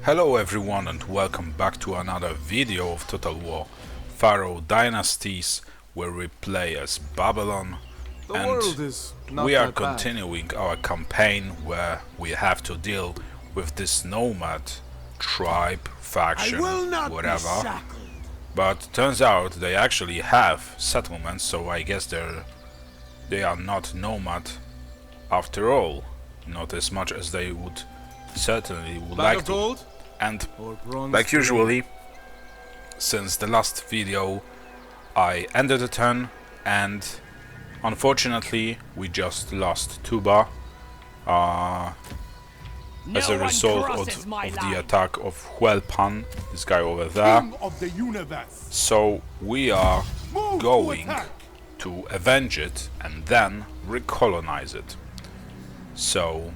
Hello everyone and welcome back to another video of Total War Pharaoh Dynasties, where we play as Babylon, and we are continuing our campaign where we have to deal with this nomad tribe, faction, whatever. But turns out they actually have settlements, so I guess they are not nomad after all, not as much as they would certainly would like to. And like usually, since the last video, I ended the turn, and unfortunately we just lost Tuba as a result of the attack of Huelpan, this guy over there. So we are going to avenge it and then recolonize it. So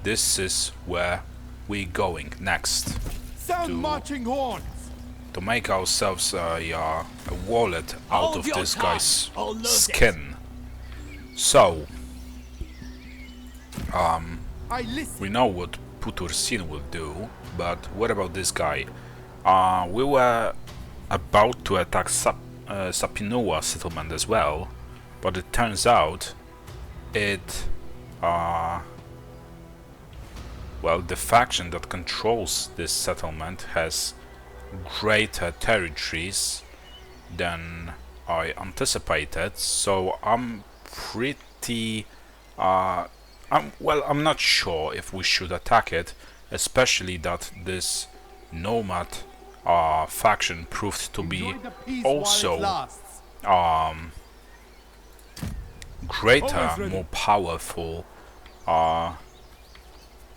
this is where we're going next, to make ourselves a wallet out of this guy's skin. So we know what Putursin will do, but what about this guy? We were about to attack Sapinua settlement as well, but it turns out well, the faction that controls this settlement has greater territories than I anticipated, so I'm pretty I'm not sure if we should attack it, especially that this nomad faction proved to be also greater, more powerful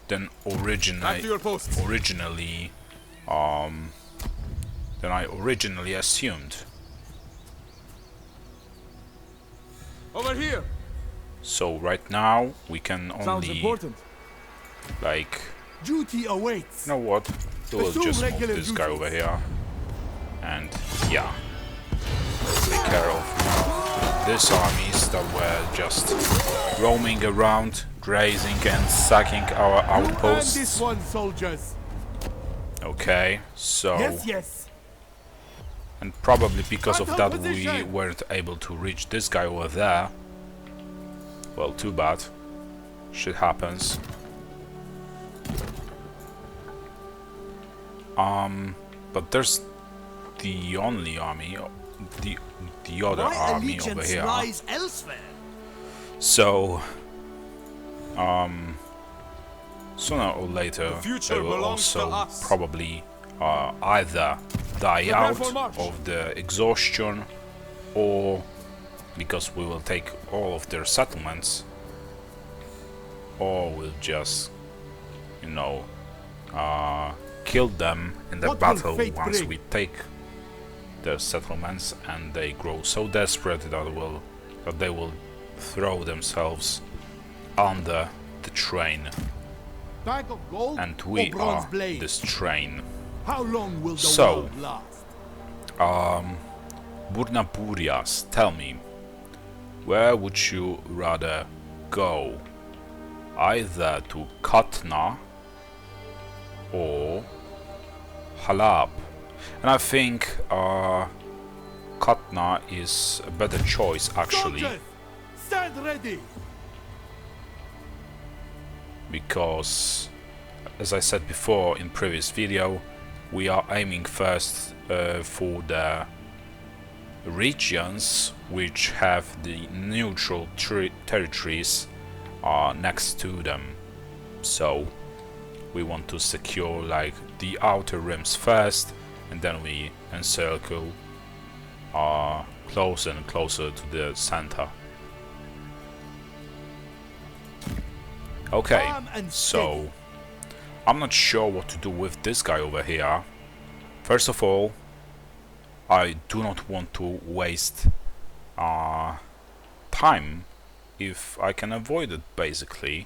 than I originally assumed. Over here. So right now we can only like duty awaits. You know what? We'll just move this guy over here, and yeah, take care of these armies that were just roaming around, grazing and sacking our outposts. This one, soldiers. Okay, so yes. And probably because of that we weren't able to reach this guy over there. Well, too bad. Shit happens. But there's the only army, the other army over here. So sooner or later they will also probably either die out of the exhaustion, or because we will take all of their settlements, or we'll just, you know, kill them in the battle once we take their settlements, and they grow so desperate that they will throw themselves under the train. And we are this train. How long will the so, world last? Burnapurias, tell me, where would you rather go? Either to Katna or Halab? And I think Katna is a better choice, actually. Soldiers, stand ready. Because, as I said before in previous video, we are aiming first for the regions which have the neutral territories next to them. So we want to secure like the outer rims first, and then we encircle closer and closer to the center. Okay, so I'm not sure what to do with this guy over here. First of all, I do not want to waste time if I can avoid it, basically,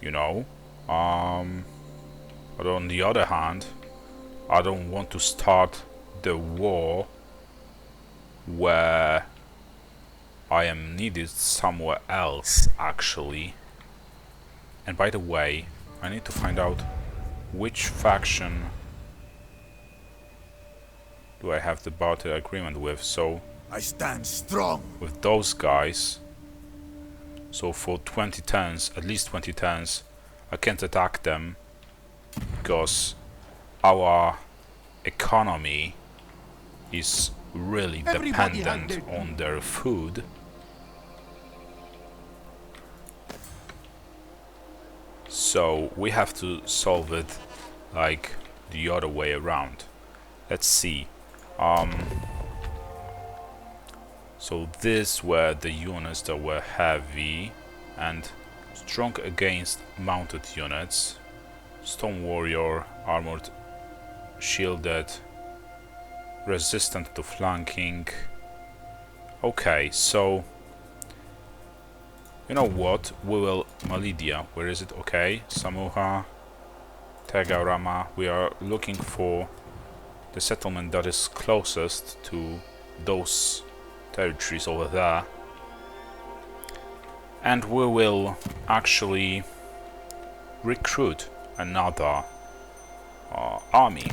you know. But on the other hand, I don't want to start the war where I am needed somewhere else, actually. And by the way, I need to find out which faction do I have the barter agreement with? So I stand strong. with those guys. So for 20 turns, at least 20 turns, I can't attack them because our economy is really dependent on their food. So we have to solve it like the other way around. Let's see. So these were the units that were heavy and strong against mounted units. Stone warrior, armored, shielded, resistant to flanking. Okay, so you know what? We will Malidia. Where is it? Okay, Samuha, Tegarama. We are looking for the settlement that is closest to those territories over there, and we will actually recruit another army.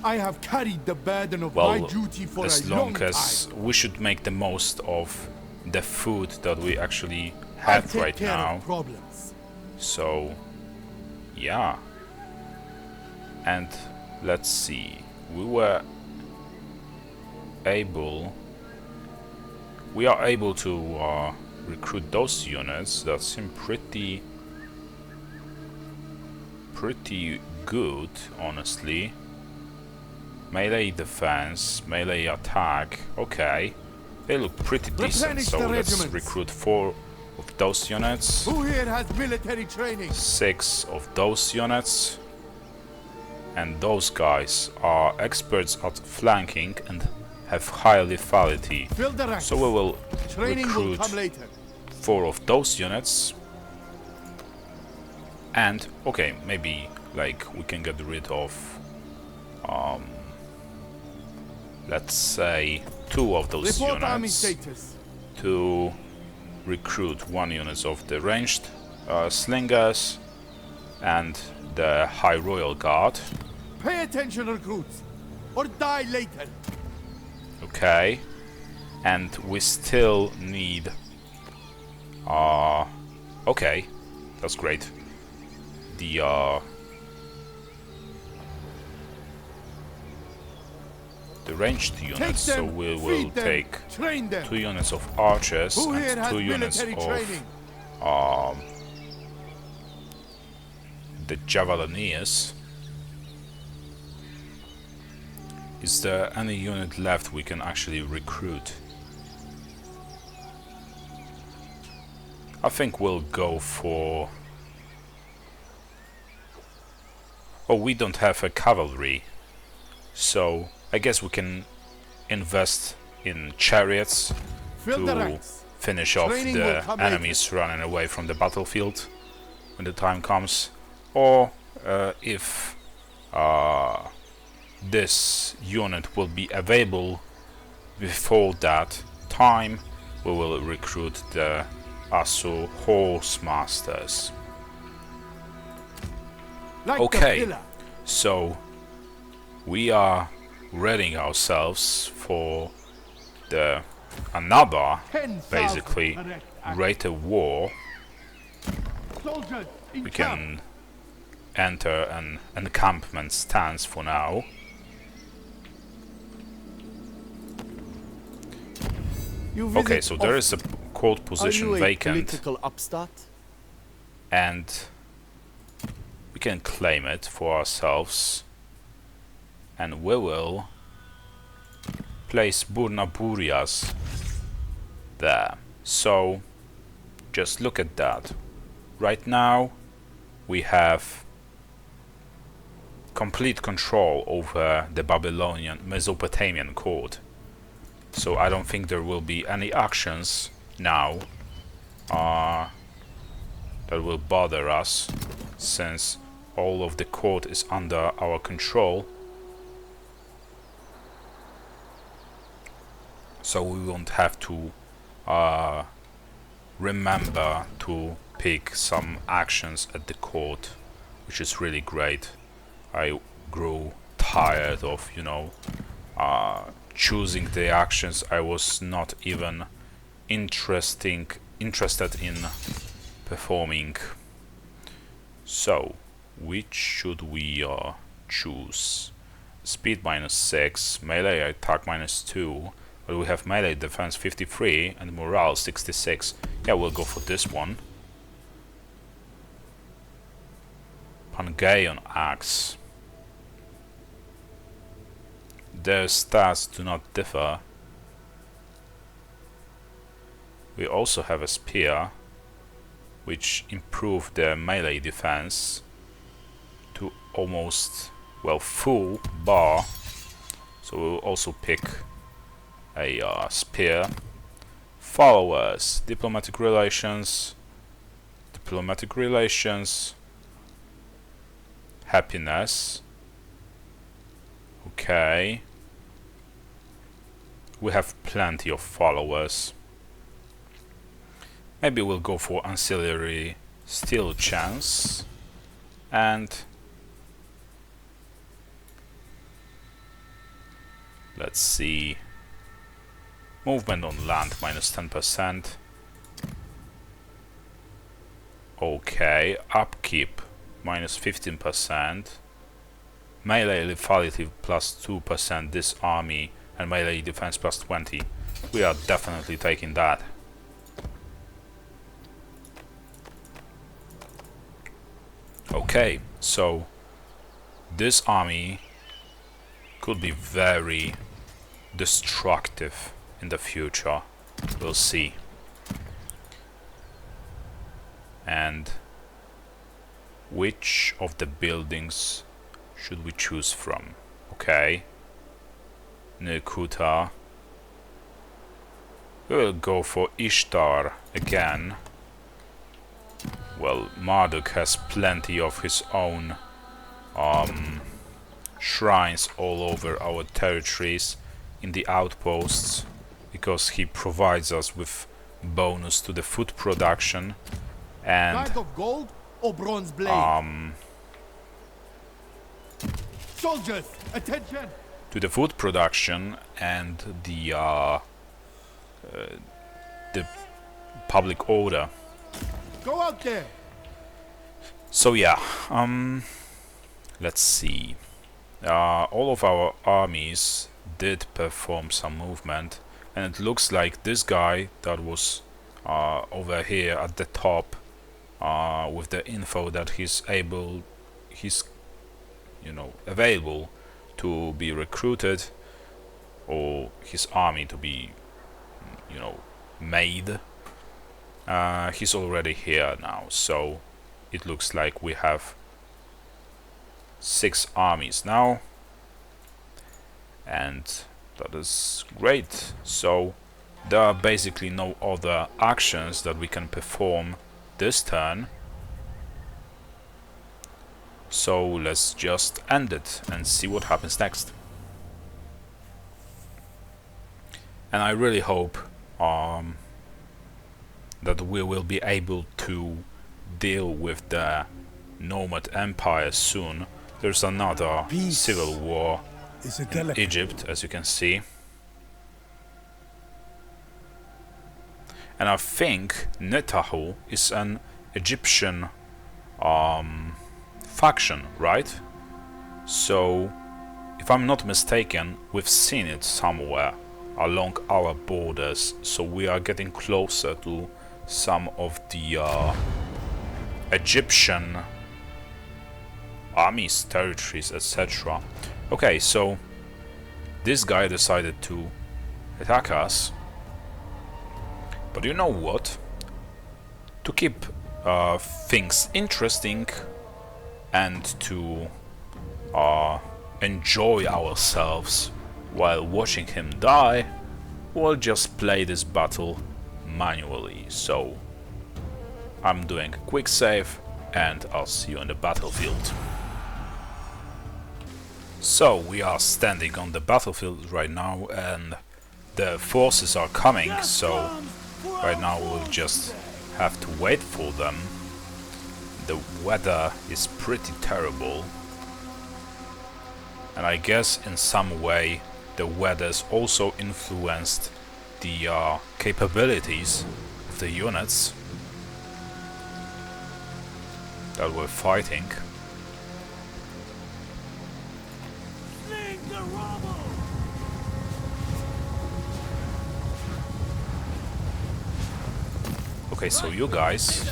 I have carried the burden of Well, my duty for as a long long as time. we should make the most of the food that we actually I have take right care now. of problems. So yeah, and let's see, we are able to recruit those units that seem pretty good, honestly. Melee defense, melee attack, okay, they look pretty decent. So let's recruit 4 of those units, Who here has military training? 6 of those units, and those guys are experts at flanking and have high lethality. Fill the ranks. So we will Training will recruit come later. 4 of those units, and okay, maybe like we can get rid of let's say 2 of those Report army units status. to recruit 1 unit of the ranged slingers and the High Royal Guard. Pay attention, recruits, or die later. Okay, and we still need okay, that's great. The ranged units, so we will take 2 units of archers and 2 units of the Javelineers. Is there any unit left we can actually recruit? I think we'll go for... Oh, we don't have a cavalry, so I guess we can invest in chariots to finish off the enemies running away from the battlefield when the time comes. Or if this unit will be available before that time, we will recruit the Asu Horse Masters. Okay, so we are readying ourselves for the another basically greater war. We can enter an encampment stance for now. Okay, so there is a court position vacant, and we can claim it for ourselves, and we will place Burnaburias there. So just look at that. Right now we have complete control over the Babylonian Mesopotamian court. So I don't think there will be any actions now that will bother us, since all of the court is under our control. So we won't have to remember to pick some actions at the court which is really great. I grew tired of, you know, choosing the actions I was not even interested in performing. So, which should we choose? Speed -6, melee attack -2, but we have melee defense 53 and morale 66. Yeah, we'll go for this one. Pangaean Axe. Their stats do not differ. We also have a spear, which improved their melee defense to almost, well, full bar. So we'll also pick a spear. Followers, diplomatic relations, happiness. Okay. We have plenty of followers. Maybe we'll go for ancillary steel chance and let's see, movement on land -10%. Okay, upkeep -15%, melee lethality +2%, this army, and melee defense +20. We are definitely taking that. Okay, so this army could be very destructive in the future. We'll see. And which of the buildings should we choose from? Okay, Nekuta. We'll go for Ishtar again. Well, Marduk has plenty of his own shrines all over our territories in the outposts, because he provides us with bonus to the food production and Kind of gold or bronze blade? Soldiers, attention! to the food production and the public order. Go out there! So yeah, let's see. All of our armies did perform some movement, and it looks like this guy that was over here at the top with the info that he's you know, available to be recruited, or his army to be, you know, made. He's already here now, so it looks like we have 6 armies now, and that is great. So there are basically no other actions that we can perform this turn, so let's just end it and see what happens next. And I really hope that we will be able to deal with the Nomad Empire soon. There's another civil war in Egypt, as you can see. And I think Netanyahu is an Egyptian faction, right? So, if I'm not mistaken, we've seen it somewhere along our borders, so we are getting closer to some of the Egyptian armies, territories, etc. Okay, so this guy decided to attack us, but you know what? To keep things interesting and to enjoy ourselves while watching him die, we'll just play this battle manually. So I'm doing a quick save and I'll see you on the battlefield. So we are standing on the battlefield right now and the forces are coming, so right now we'll just have to wait for them. the weather is pretty terrible, and I guess in some way the weather's also influenced the capabilities of the units that we're fighting. Okay, so you guys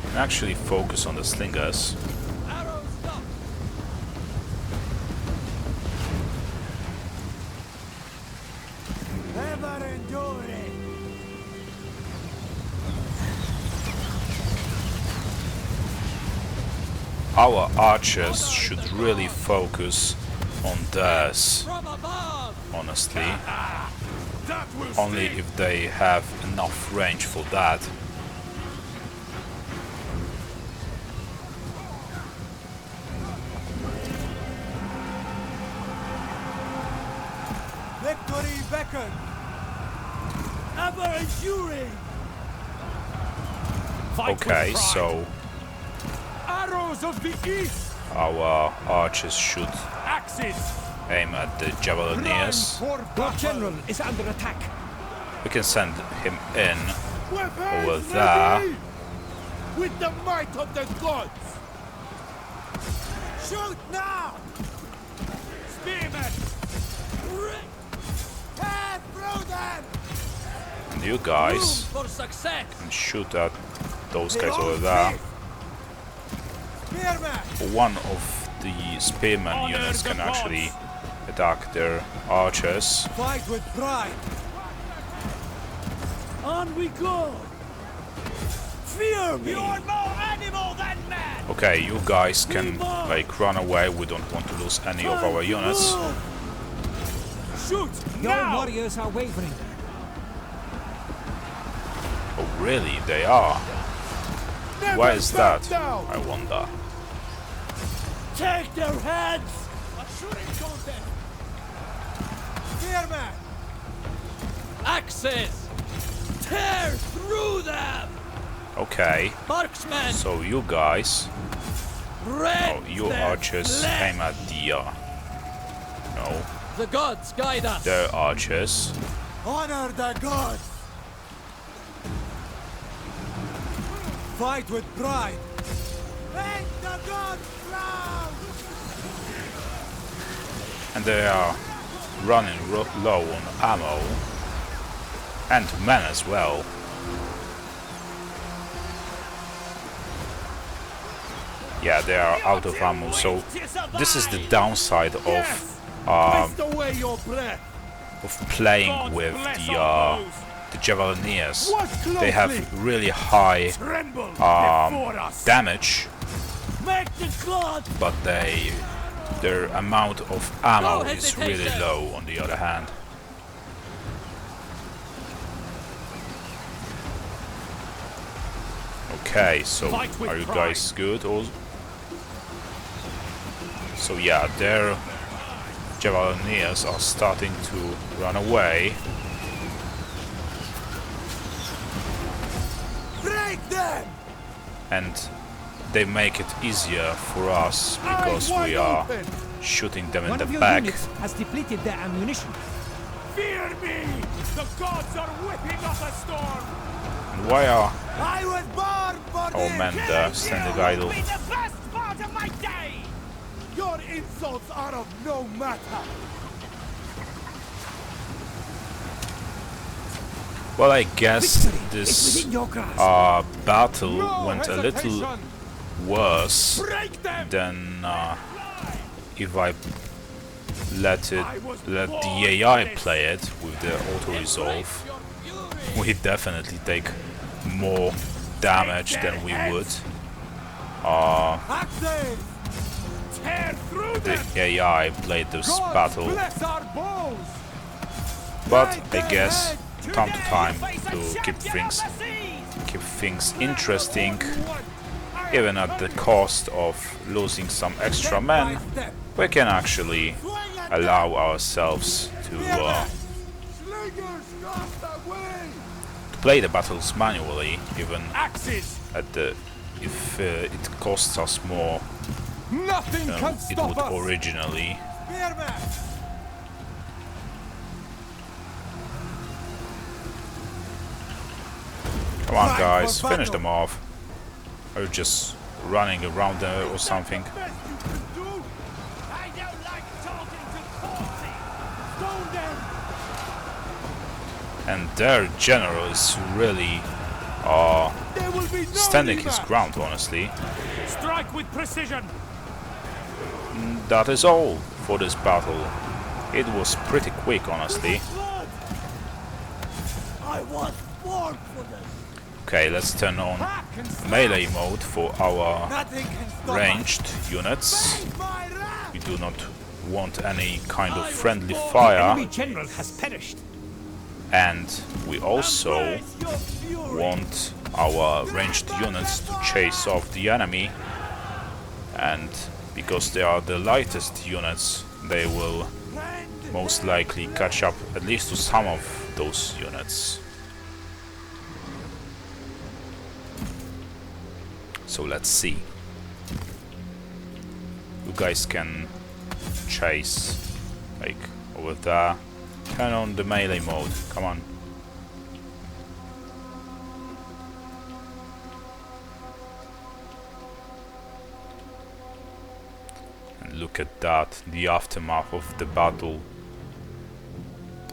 can actually focus on the slingers. Our archers should really focus on theirs, honestly. Only if they have enough range for that. Victory beckon! Ever enduring! Okay, so Arrows of the east! our archers should Axes! aim at the Javelineers. Your general is under attack. We can send him in over Weapons there. ready! With the might of the gods! Shoot now! Spearmen! Tear through them! And you guys For success! can shoot at those guys over there. Spearmen! One of the spearman units can actually attack their archers. Fight with pride! On we go! Fear me! You're more animal than man! Okay, you guys can like run away. We don't want to lose any of our units. Shoot! Your Now! warriors are wavering. Oh really? They are? Never Why is back that? down! I wonder. Take their heads! A shooting contest! Spearman! Axes! Tear through them! Okay, Marksmen! so you guys, Rend oh, you their archers flesh! aim at the no, The gods guide us! their archers. Honor the gods! Fight with pride! Make the gods proud! And they are running low on ammo and men as well. Yeah, they are out of ammo, so this is the downside of Waste away your breath! playing with the Javelineers. They have really high Tremble before us! damage, Make the gods! but their amount of ammo is really low on the other hand. Okay, so are you guys good? So yeah, their Javelineers are starting to run away. Break them! And they make it easier for us because we are shooting them in One the of your back. units has depleted their ammunition. Fear me! The gods are whipping up a storm! And why are I was born for our this! men there standing idle? Be the best part of my day! Your insults are of no matter! Well, I guess Victory is this within your grasp. battle No went a little hesitation. worse Break them! than if I let the born AI for this. play it with the auto resolve. We definitely take more damage than we would. Axes! Tear through The them! AI played this Gods battle, bless our bows! but Break I their guess head! time to Today time you face a to keep champion things of the seas! interesting, I even am at the coming. cost of losing some extra men. Step We can actually by step. allow ourselves to Slingers cast away! play the battles manually, even Axes! at the if it costs us more Nothing than can it stop would us. originally. Come on, guys, finish them off. Are you just running around there or something? Best you can do. I don't like talking to corpses. Stone them. And their general is really There will be no standing his rematch. ground, honestly. Strike with precision. That is all for this battle. It was pretty quick, honestly. Blood. I was born for this. Okay, let's turn on Hack and slash. melee mode for our Nothing can stop ranged units. us. My wrath. We do not want any kind of friendly The fire, enemy general has perished. and we also Embrace your fury. want our ranged units to chase off the enemy, and because they are the lightest units, they will most likely catch up at least to some of those units. So let's see. You guys can chase like over there. Turn on the melee mode, come on. And look at that, the aftermath of the battle.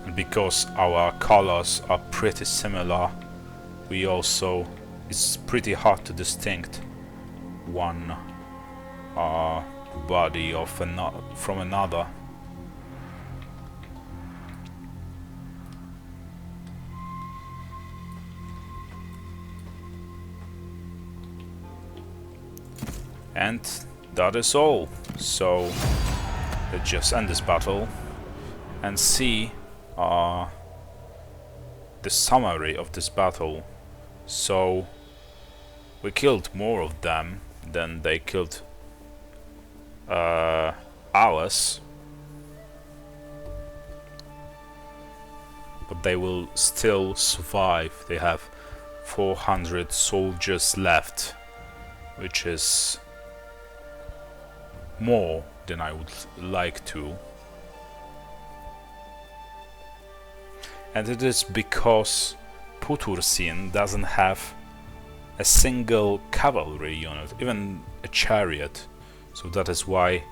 And because our colors are pretty similar, we also, it's pretty hard to distinct one body of from another. And that is all. So let's just end this battle and see the summary of this battle. So we killed more of them than they killed ours, but they will still survive. They have 400 soldiers left, which is more than I would like to. And it is because Putursin doesn't have a single cavalry unit, even a chariot, so that is why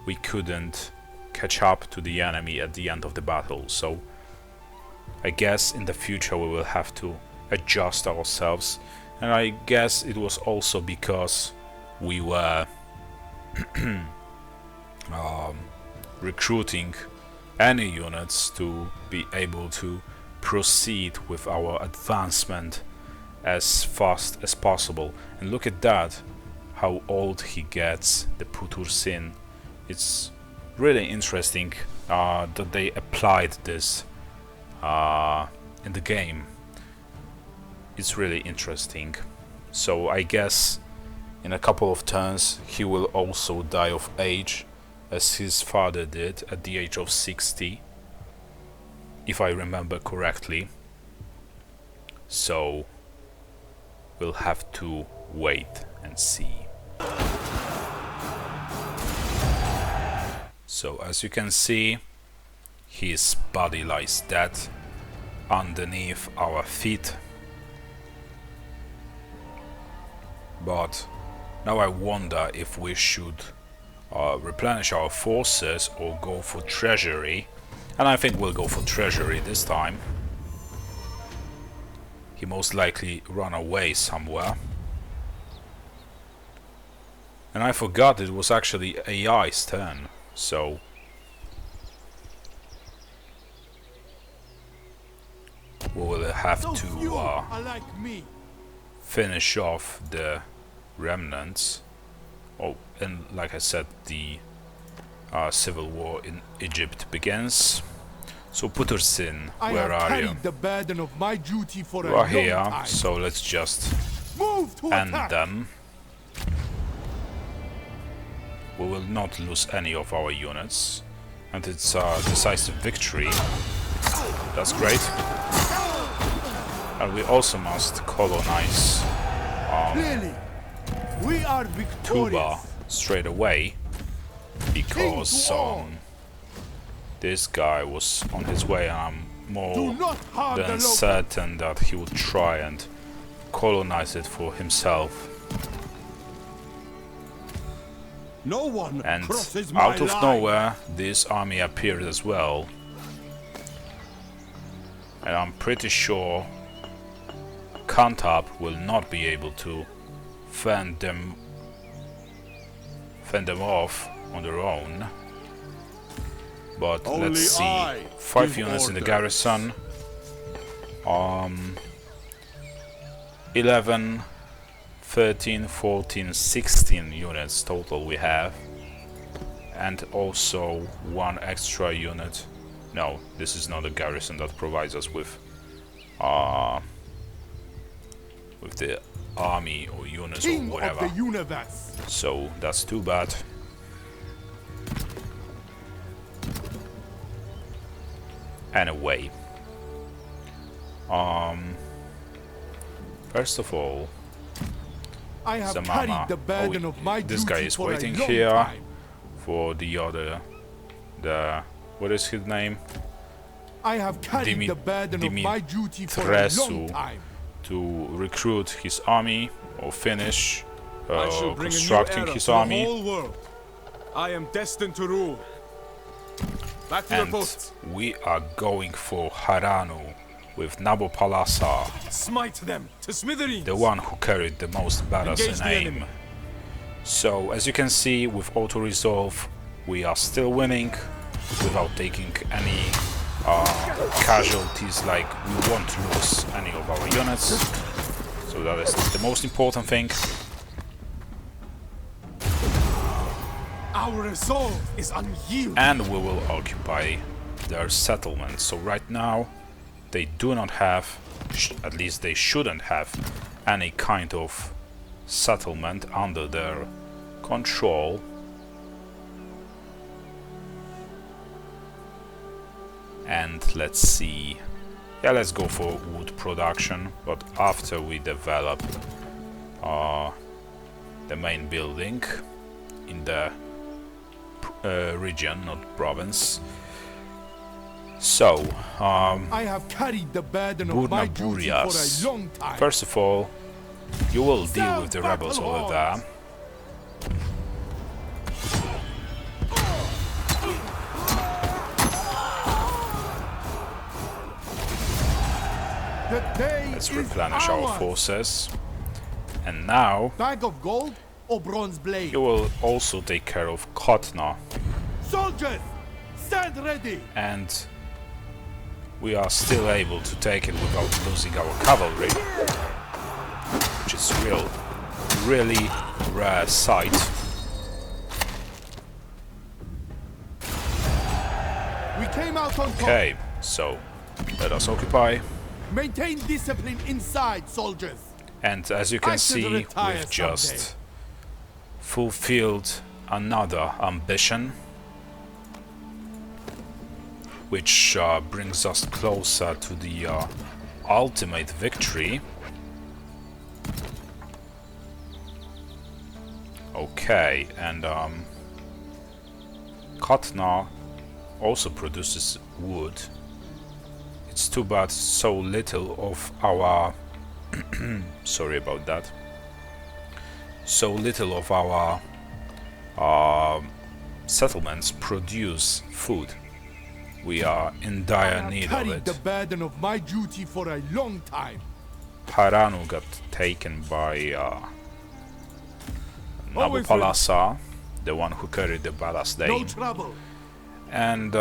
we couldn't catch up to the enemy at the end of the battle. So I guess in the future we will have to adjust ourselves, and I guess it was also because we were recruiting any units to be able to proceed with our advancement as fast as possible. And look at that, how old he gets, the Putursin. It's really interesting that they applied this in the game. It's really interesting. So I guess in a couple of turns he will also die of age, as his father did at the age of 60, if I remember correctly. So we'll have to wait and see. So as you can see, his body lies dead underneath our feet. But now I wonder if we should replenish our forces or go for treasury. And I think we'll go for treasury this time. He most likely ran away somewhere. And I forgot it was actually AI's turn, so we will have to finish off the remnants. Oh, and like I said, the civil war in Egypt begins. So Putursin, where are you? The burden of my duty for You are here, so let's just end them. We will not lose any of our units, and it's a decisive victory. That's great. And we also must colonize We are Tuba victorious. straight away because to all. this guy was on his way, and I'm Do more not harm the than locals. certain that he would try and colonize it for himself. No one And crosses my out of line. nowhere, this army appeared as well. And I'm pretty sure Kantab will not be able to fend them off on their own. But Only let's see. I 5 give units in the orders. garrison. 11, 13, 14, 16 units total we have. And also 1 extra unit. No, this is not a garrison that provides us with the army or units or King of whatever. the universe. So that's too bad. Anyway, first of all, I have Zamama. carried the burden of my This guy duty is for a waiting long here time. for the what is his name? I have carried Dimi- the burden of my duty for a Dimitrescu. long time. To recruit his army or finish I shall bring a new constructing era his to the army. whole world. I am destined to rule. Back to your And posts. we are going for Haranu with Nabopolassa, Smite them to smithereens. the one who carried the most Engage badass the name. enemy. So as you can see, with auto-resolve we are still winning without taking any casualties, like we won't lose any of our units. So that is the most important thing. Our resolve is unyielding. And we will occupy their settlement. So right now they do not have, at least they shouldn't have, any kind of settlement under their control. And let's see, yeah, let's go for wood production, but after we develop the main building in the region, not province. So, I have carried the burden of my duty for Burnaburias. a long time. First of all, you will deal with the Sound rebels battle over there. The day Let's is replenish our ours. forces. And now, Bag of gold or bronze blade? you will also take care of Kotna. Soldiers, stand ready. And we are still able to take it without losing our cavalry, which is really rare sight. We came out on top. Okay, so let us occupy. Maintain discipline inside, soldiers. And as you I can should see, retire we've just someday. fulfilled another ambition, which brings us closer to the ultimate victory. Okay, and Kotna also produces wood. It's too bad so little of our sorry about that. So little of our settlements produce food. We are in I dire have need of carried it. the burden of my duty for a long time. Haranu got taken by Always Nabopolassa, the one who carried the ballast No name. trouble. And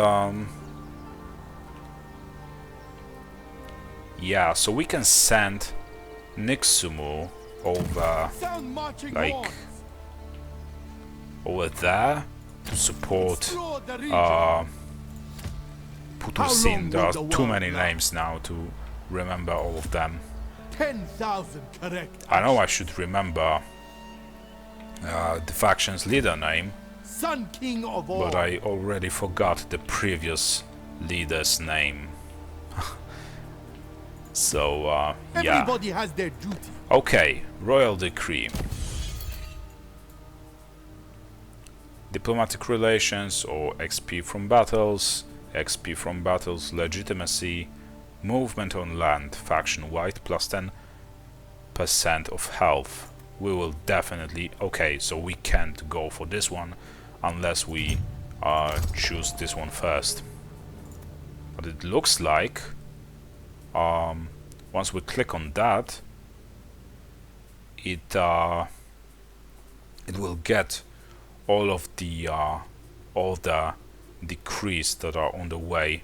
yeah, so we can send Nixumu over Sound marching like horns. over there to support Explore the region. Putusin. There will are the too world many last? names now to remember all of them. 10,000 correct. I know I should remember the faction's leader name, Sun King of all. but I already forgot the previous leader's name. So, yeah. Everybody has their duty. Okay, royal decree. diplomatic relations or XP from battles, XP from battles, legitimacy, movement on land, faction white, plus 10% of health. We will definitely... okay, so we can't go for this one unless we choose this one first. But it looks like once we click on that, it will get all of the decrees that are on the way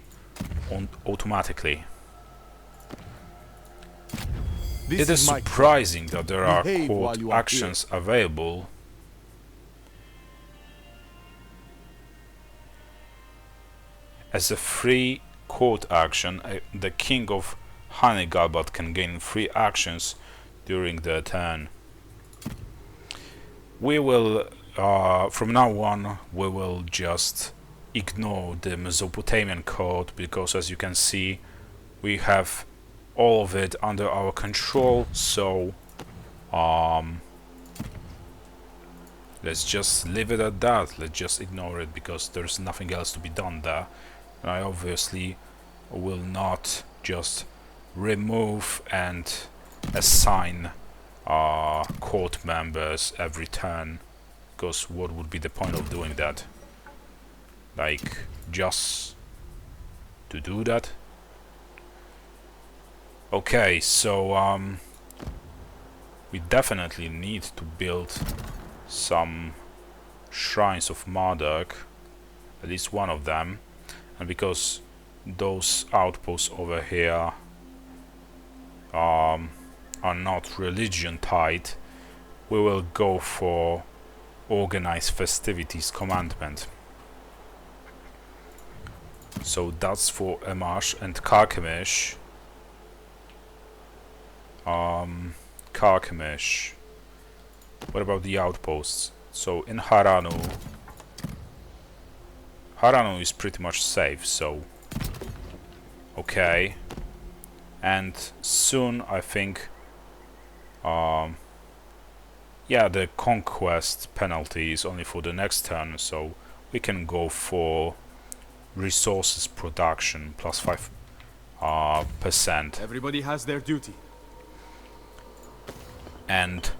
automatically. It is surprising that there are court actions available. As a free court action, the King of Hanigalbat can gain free actions during their turn. We will, from now on, we will just ignore the Mesopotamian court, because as you can see, we have all of it under our control, so let's just leave it at that. Let's just ignore it, because there's nothing else to be done there. And I obviously will not just remove and assign court members every turn, because what would be the point of doing that? Like, just to do that? Okay, so we definitely need to build some shrines of Marduk, at least one of them, and because those outposts over here are not religion tied, we will go for organized festivities commandment. So that's for Emash and Carchemish. Carchemish. What about the outposts? So in Haranu is pretty much safe, so okay. And soon I think yeah, the conquest penalty is only for the next turn, so we can go for resources production plus 5%. Everybody has their duty. And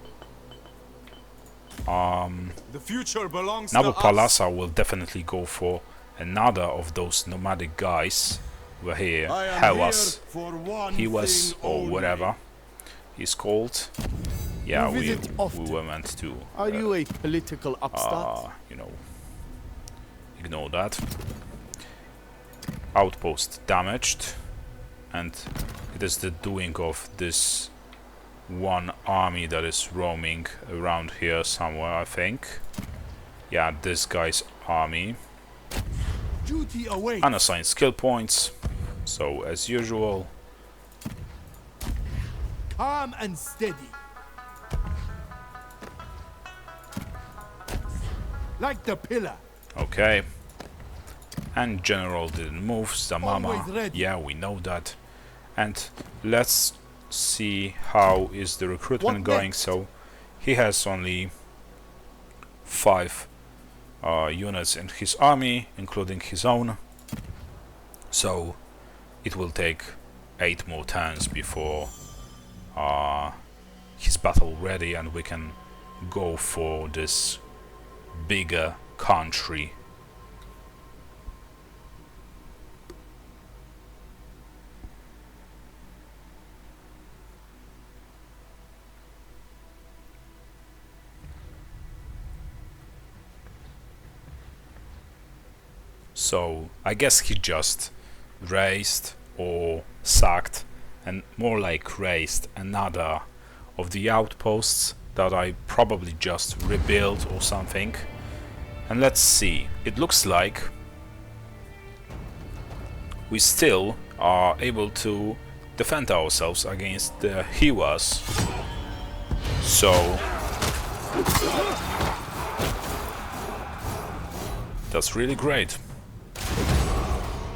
the future belongs to Nabopolassa will definitely go for another of those nomadic guys over here. Hewas, or whatever he's called. Yeah, we were meant to. Are you a political upstart? You know, ignore that. Outpost damaged, and it is the doing of this one army that is roaming around here somewhere, I think. Yeah, this guy's army. Duty awaits. Unassigned skill points, so as usual. Calm and steady. Like the pillar. Okay. And General didn't move. Zamama, yeah, we know that. And let's see how is the recruitment going. So he has only 5 units in his army, including his own. So it will take 8 more turns before he's battle ready, and we can go for this bigger country. So I guess he just raised or sacked, and more like raised, another of the outposts that I probably just rebuilt or something. And let's see, it looks like we still are able to defend ourselves against the Hewas. So that's really great.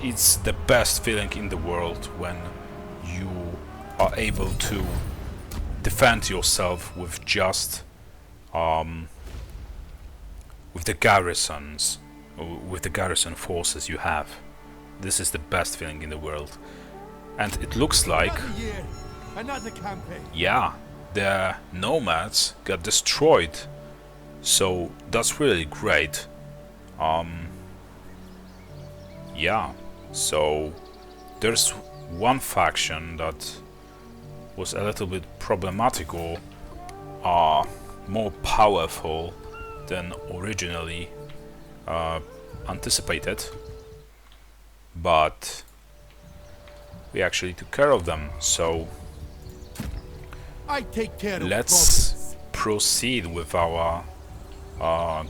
It's the best feeling in the world when you are able to defend yourself with just with the garrisons, with the garrison forces you have. This is the best feeling in the world. And it looks like, Another year, another campaign. yeah, the nomads got destroyed. So that's really great. Yeah, so there's one faction that was a little bit problematic, or more powerful than originally anticipated, but we actually took care of them. So I take care of let's proceed with our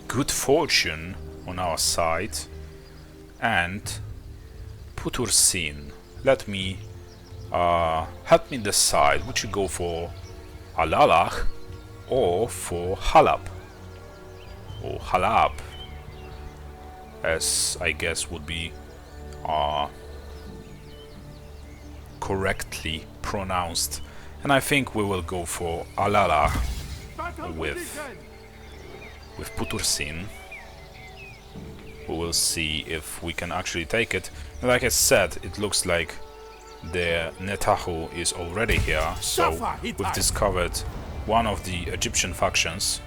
good fortune on our side. And Putursin, let me help me decide would you go for Alalach or for Halab, or Halab, as I guess would be correctly pronounced. And I think we will go for Alalach with Putursin. We will see if we can actually take it. And like I said, it looks like the Netahu is already here, so we've discovered one of the Egyptian factions.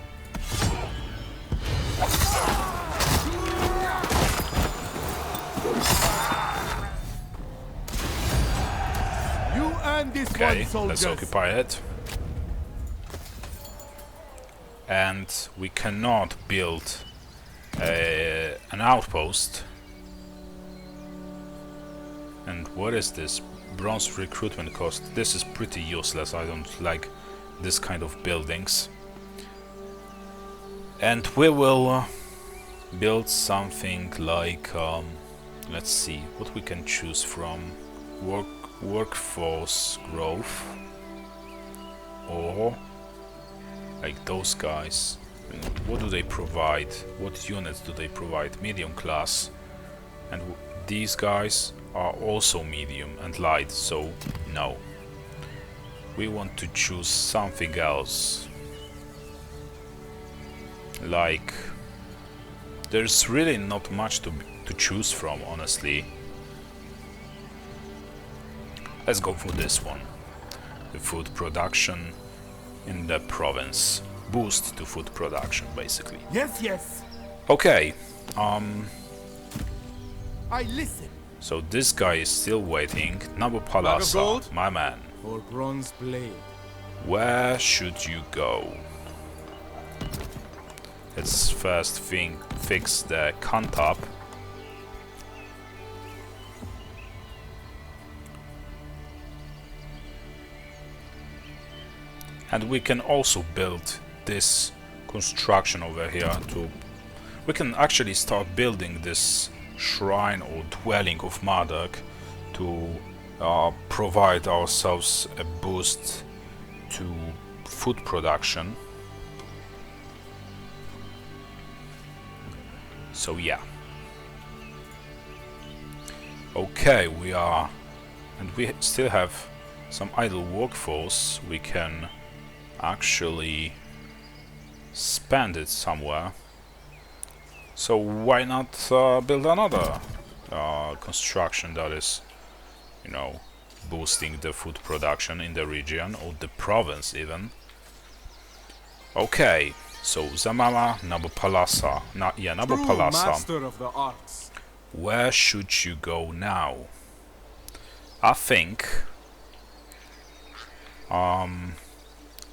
You earned this Okay, one, soldiers. let's occupy it. And we cannot build an outpost. And what is this? Bronze recruitment cost. This is pretty useless. I don't like this kind of buildings. And we will build something like let's see what we can choose from. Workforce growth, or like those guys. And what do they provide? What units do they provide? Medium class. And these guys are also medium and light, so no. We want to choose something else. Like, there's really not much to choose from, honestly. Let's go for this one. The food production in the province. Boost to food production, basically. Yes, yes. Okay. I listen. So this guy is still waiting. Nabu Palasa, gold? my man. Or bronze blade. Where should you go? Let's first fix the Kantap. And we can also build this construction over here to... We can actually start building this shrine or dwelling of Marduk to provide ourselves a boost to food production. So yeah. Okay, we are... And we still have some idle workforce. We can actually spend it somewhere. So why not build another construction that is, you know, boosting the food production in the region or the province even. Okay, so Zamama Nabopalasa. Nabopalasa. Master of the arts. Where should you go now? I think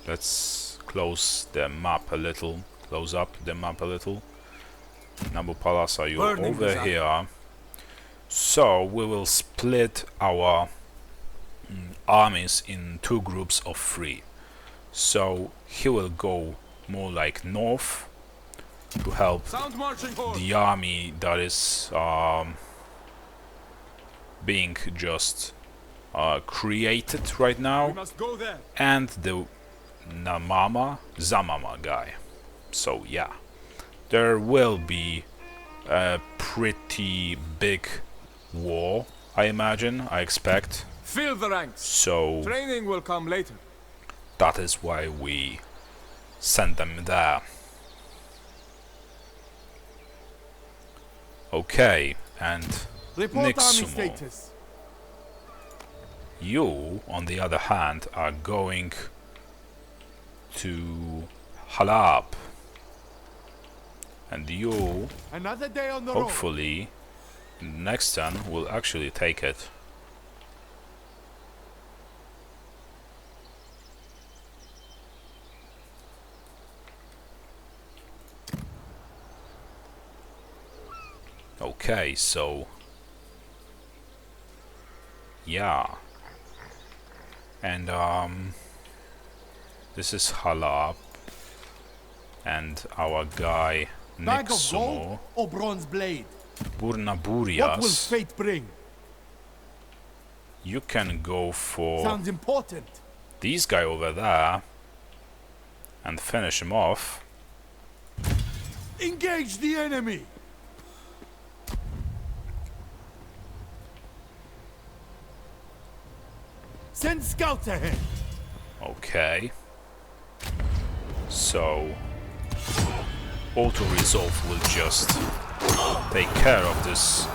let's close the map a little. Close up the map a little. Nabopalasa, you're Burning over desire. here. So we will split our armies in two groups of three. So he will go more like north to help Sound marching horse. the army that is being just created right We now, must go there. and the Zamama guy. So yeah, there will be a pretty big war, I imagine, I expect. Fill the ranks. So Training will come later. that is why we send them there. Okay, and Report army Nixumo, status. you, on the other hand, are going to Halab. And you, Another day on the road. hopefully, next turn will actually take it. Okay, so yeah, and this is Halab, and our guy Bag of Nixumo, gold or bronze blade? What will Burnaburias. fate bring? You can go for Sounds important. these guy over there and finish him off. Engage the enemy. Send scouts ahead. Okay. So auto resolve will just take care of this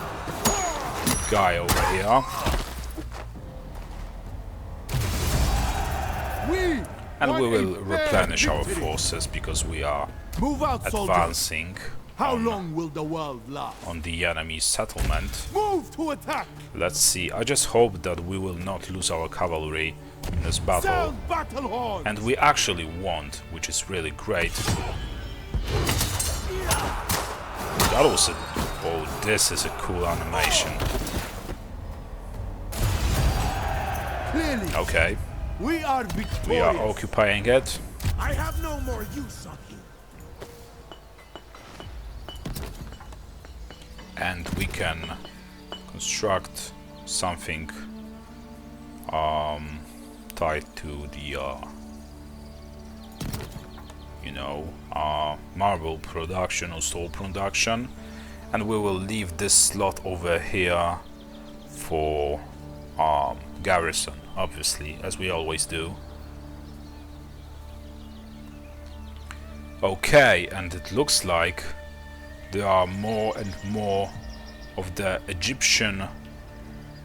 guy over here. And we will replenish our forces because we are Move out, soldiers. advancing How long will the world last? on the enemy settlement. Move to attack. Let's see. I just hope that we will not lose our cavalry in this battle. Sound battle horns. And we actually won't, which is really great. That was a... Oh, this is a cool animation. Clearly, Okay, we are victorious. we are occupying it. I have no more use of you. And we can construct something tied to the marble production or stone production, and we will leave this slot over here for garrison, obviously, as we always do. Okay, and it looks like there are more and more of the Egyptian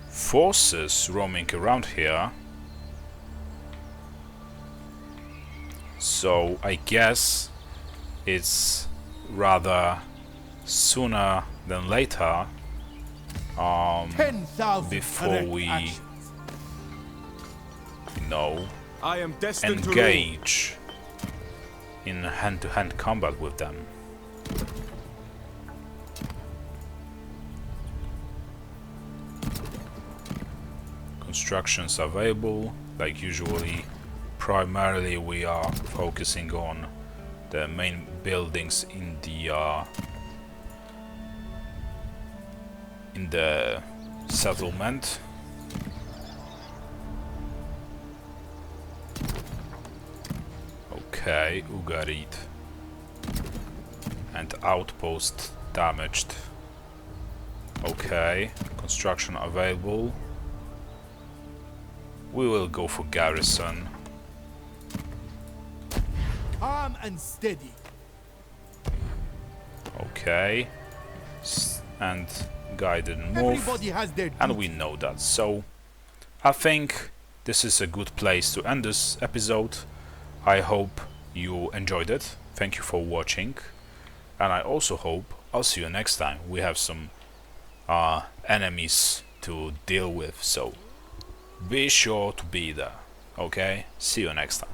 forces roaming around here. So I guess it's rather sooner than later 10,000 before correct we actions. I am destined to rule. engage in hand-to-hand combat with them. Constructions available, like usually. Primarily we are focusing on the main buildings in the settlement. Okay, Ugarit. And outpost damaged. Okay, construction available. We will go for garrison. Calm and steady. Okay. And guided move. Everybody has their And duty. we know that. So I think this is a good place to end this episode. I hope you enjoyed it. Thank you for watching. And I also hope I'll see you next time. We have some enemies to deal with. So be sure to be there. Okay? See you next time.